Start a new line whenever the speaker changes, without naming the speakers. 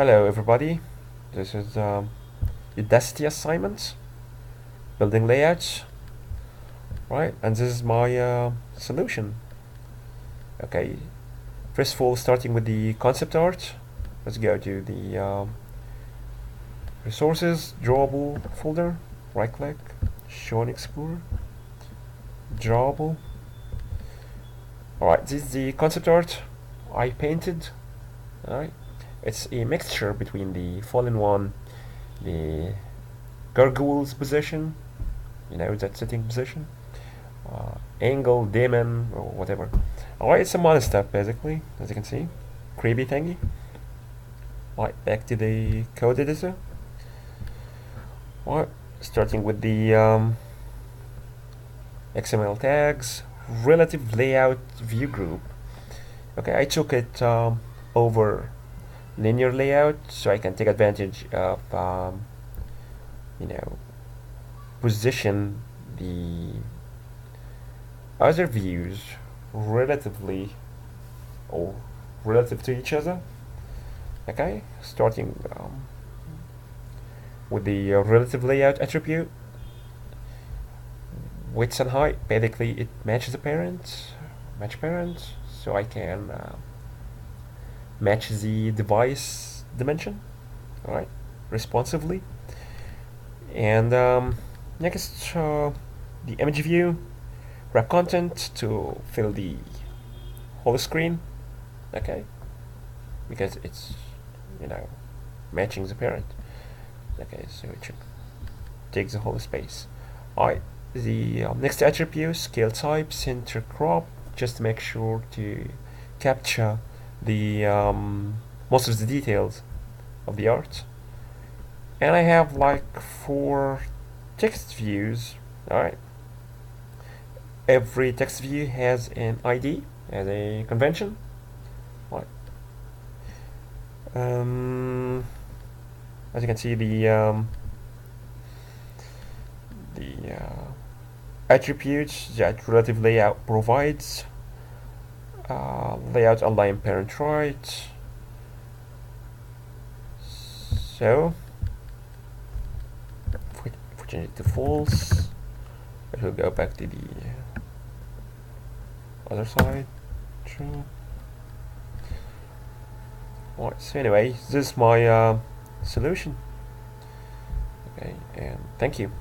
Hello everybody, this is udacity assignment, building layouts, right? And this is my solution. Okay, first of all, starting with the concept art, let's go to the resources, drawable folder, right click, show and explorer, drawable. Alright, this is the concept art I painted. Alright, it's a mixture between the fallen one, the gargoyle's position, that sitting position, angle, demon, or whatever. Alright, it's a monster basically, as you can see. Creepy thingy. Alright, back to the code editor. Alright, starting with the XML tags, relative layout view group. Okay, I took it over linear layout so I can take advantage of position the other views relatively or relative to each other. Okay, starting with the relative layout attribute, width and height. Basically, it matches the match parent, so I can match the device dimension, all right, responsively. And next, the image view, wrap content to fill the whole screen, okay, because it's matching the parent. Okay, so it should take the whole space. Alright, the next attribute, scale type, center crop, just to make sure to capture the most of the details of the art. And I have like 4 text views. Alright, every text view has an ID as a convention. Right. As you can see, the attributes that relative layout provides, layout align parent right. So if we change it to false, it will go back to the other side. True. Alright, so anyway, this is my solution. Okay, and thank you.